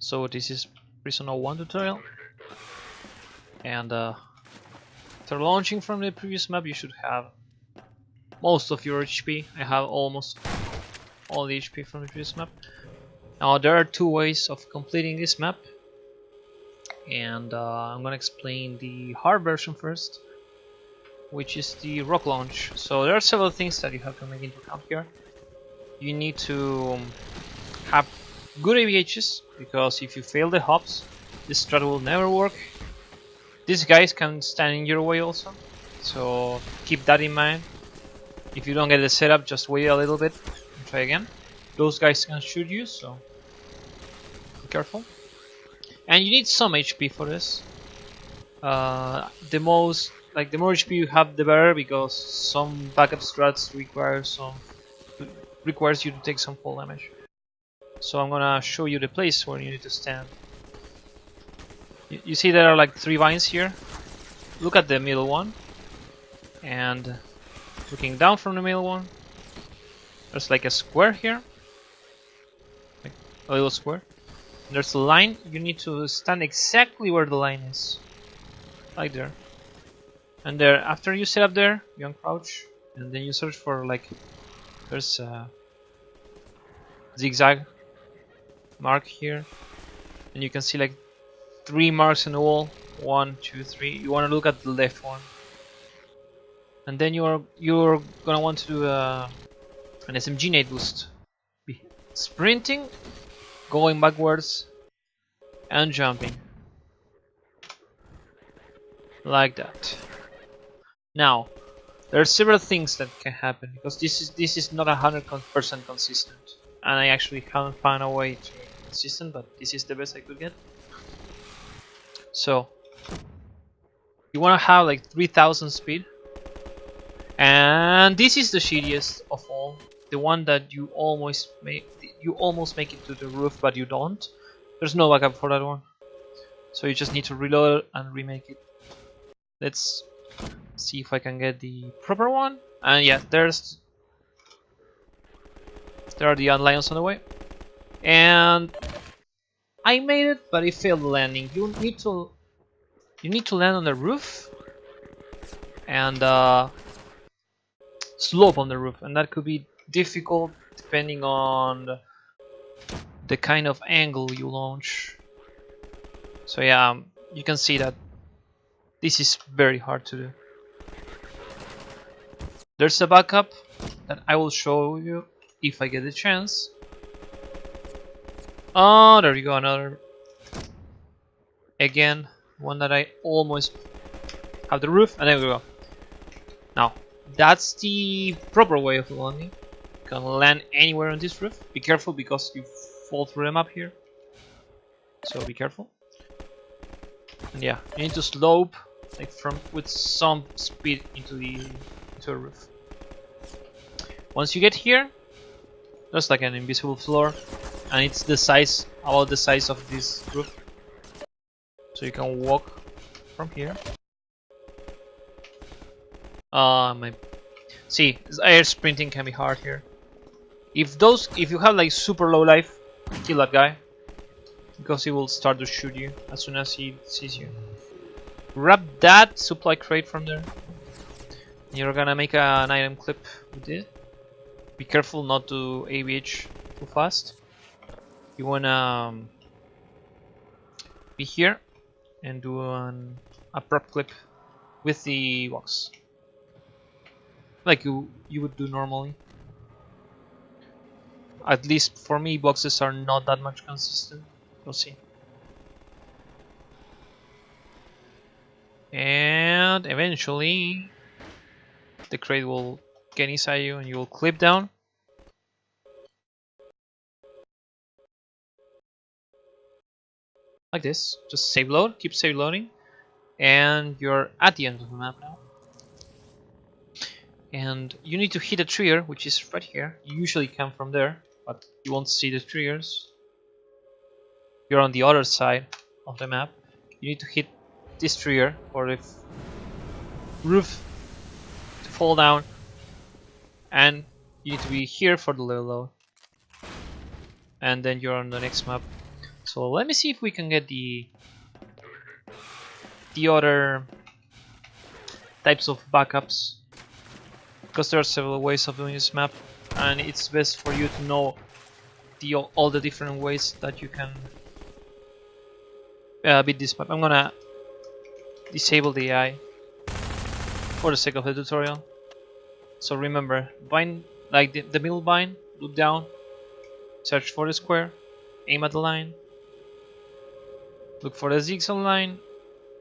So this is Prison 01 tutorial, and after launching from the previous map you should have most of your HP. I have almost all the HP from the previous map. Now there are two ways of completing this map, and I'm gonna explain the hard version first, which is the rock launch. So there are several things that you have to make into account here. You need to have good AVHs, because if you fail the hops, this strat will never work. These guys can stand in your way also, so keep that in mind. If you don't get the setup, just wait a little bit and try again. Those guys can shoot you, so be careful. And you need some HP for this. The more HP you have, the better, because some backup strats requires you to take some fall damage. So I'm gonna show you the place where you need to stand. You see there are like 3 vines here. Look at the middle one, and looking down from the middle one, there's like a square here, like a little square. There's a line. You need to stand exactly where the line is, like there. And there, after you set up there, you uncrouch, and then you search for, like, there's a zigzag mark here, and you can see like 3 marks in the wall. 1, 2, 3. You want to look at the left one, and then you're gonna want to do an SMG nade boost. Be sprinting, going backwards, and jumping like that. Now, there are several things that can happen, because this is not 100% consistent, and I actually haven't found a way to make it consistent, but this is the best I could get. So you want to have like 3000 speed, and this is the shittiest of all, the one that you almost make it to the roof, but you don't. There's no backup for that one, so you just need to reload and remake it. Let's see if I can get the proper one. And yeah, there are the lions on the way, and I made it, but it failed the landing. You need to land on the roof and slope on the roof, and that could be difficult depending on the kind of angle you launch. So yeah, you can see that this is very hard to do. There's a backup that I will show you if I get the chance. Oh, there you go, another. Again, one that I almost have the roof, and there we go. Now, that's the proper way of landing. You can land anywhere on this roof. Be careful, because you fall through the map here, so be careful. And yeah, you need to slope like with some speed into a roof. Once you get here, there's like an invisible floor, and it's about the size of this roof, so you can walk from here. See, air sprinting can be hard here. If you have like super low life, kill that guy, because he will start to shoot you as soon as he sees you. Grab that supply crate from there. You're gonna make an item clip with it. Be careful not to AVH too fast. You wanna be here and do a prop clip with the box, like you would do normally. At least for me, boxes are not that much consistent. You'll see. And eventually the crate will get inside you, and you will clip down. Like this. Just save load, keep save loading, and you're at the end of the map now. And you need to hit a trigger, which is right here. You usually come from there, but you won't see the triggers. You're on the other side of the map. You need to hit this trigger for the roof to fall down, and you need to be here for the level load, and then you're on the next map. So let me see if we can get the other types of backups, because there are several ways of doing this map, and it's best for you to know all the different ways that you can beat this map. I'm gonna disable the AI for the sake of the tutorial. So remember, bind like the middle bind, look down, search for the square, aim at the line, look for the zigzag line,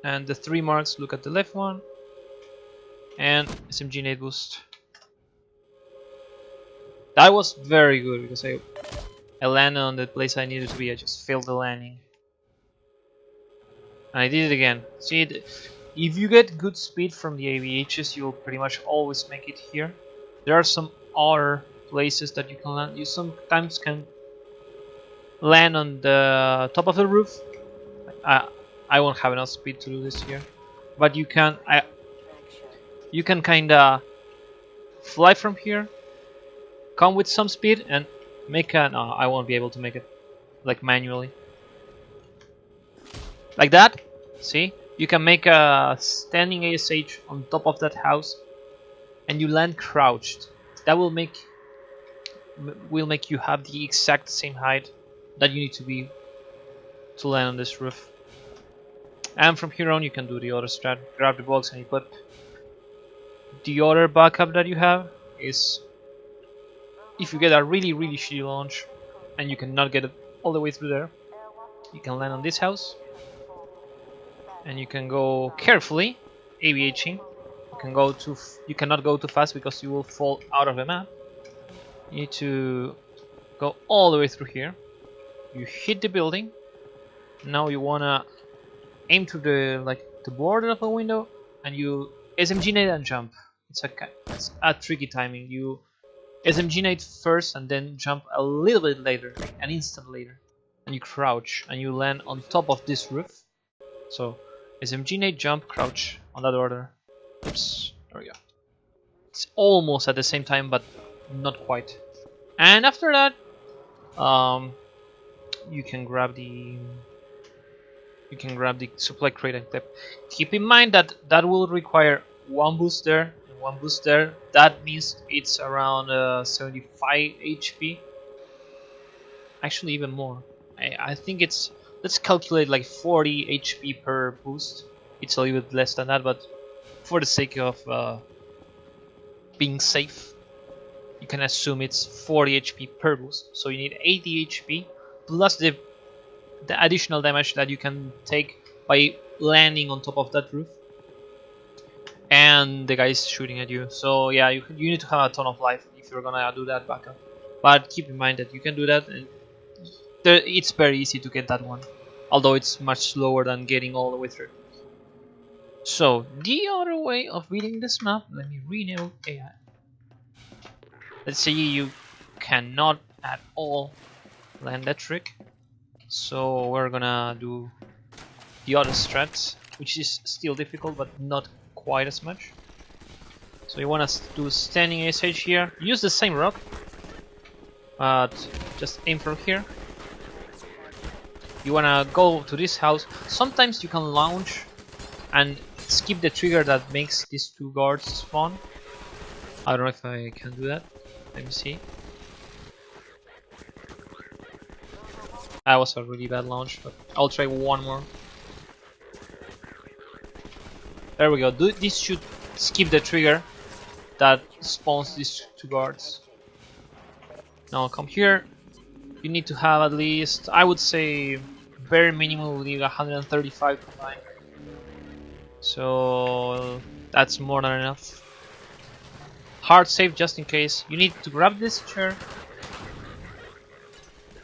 and the 3 marks, look at the left one, and SMG nade boost. That was very good because I landed on the place I needed to be. I just failed the landing. And I did it again. See, if you get good speed from the AVHs, you'll pretty much always make it here. There are some other places that you can land. You sometimes can land on the top of the roof. I won't have enough speed to do this here, but you can kinda fly from here, come with some speed, and make a. No, I won't be able to make it like manually. Like that. See, you can make a standing ASH on top of that house, and you land crouched. That will make you have the exact same height that you need to be to land on this roof. And from here on, you can do the other strat. Grab the box and equip. The other backup that you have is if you get a really shitty launch and you cannot get it all the way through there, you can land on this house and you can go carefully, AVHing. You cannot go too fast because you will fall out of the map. You need to go all the way through here. You hit the building. Now you wanna aim to the border of the window, and you SMG nade and jump. It's a tricky timing. You SMG nade first and then jump a little bit later, an instant later, and you crouch and you land on top of this roof. So SMG nade, jump, crouch on that order. Oops, there we go. It's almost at the same time, but not quite. And after that, you can grab the supply crate and clip. Keep in mind that that will require one boost there and one boost there. That means it's around 75 HP. Actually, even more. I think it's, let's calculate like 40 HP per boost. It's a little bit less than that, but for the sake of being safe, you can assume it's 40 HP per boost. So you need 80 HP plus the additional damage that you can take by landing on top of that roof and the guys shooting at you. So yeah, you need to have a ton of life if you're gonna do that backup, but keep in mind that you can do that, and it's very easy to get that one, although it's much slower than getting all the way through. So the other way of beating this map, let me rename AI. Let's say you cannot at all land that trick. So we're gonna do the other strat, which is still difficult but not quite as much. So you wanna do standing ASH here. Use the same rock, but just aim from here. You wanna go to this house. Sometimes you can launch and skip the trigger that makes these two guards spawn. I don't know if I can do that. Let me see. That was a really bad launch, but I'll try one more. There we go. This should skip the trigger that spawns these two guards. Now come here. You need to have at least, I would say, bare minimum will need 135 combined. So that's more than enough. Hard save just in case. You need to grab this chair,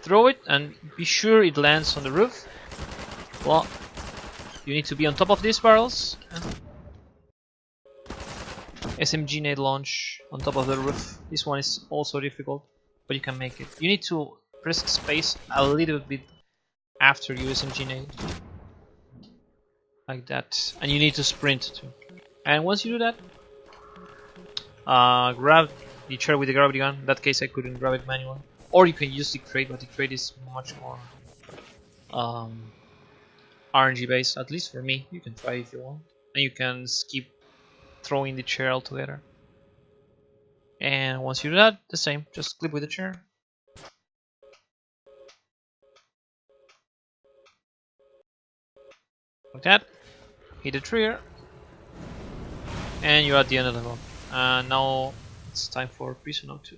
throw it, and be sure it lands on the roof. Well, you need to be on top of these barrels. SMG nade launch on top of the roof. This one is also difficult, but you can make it. You need to press space a little bit after you SMG nade. Like that. And you need to sprint too. And once you do that, grab the chair with the gravity gun. In that case I couldn't grab it manually. Or you can use the crate, but the crate is much more RNG based, at least for me. You can try if you want, and you can skip throwing the chair altogether. And once you do that, the same, just clip with the chair. Like that. Hit the trigger. And you're at the end of the level. And now it's time for Prison 02.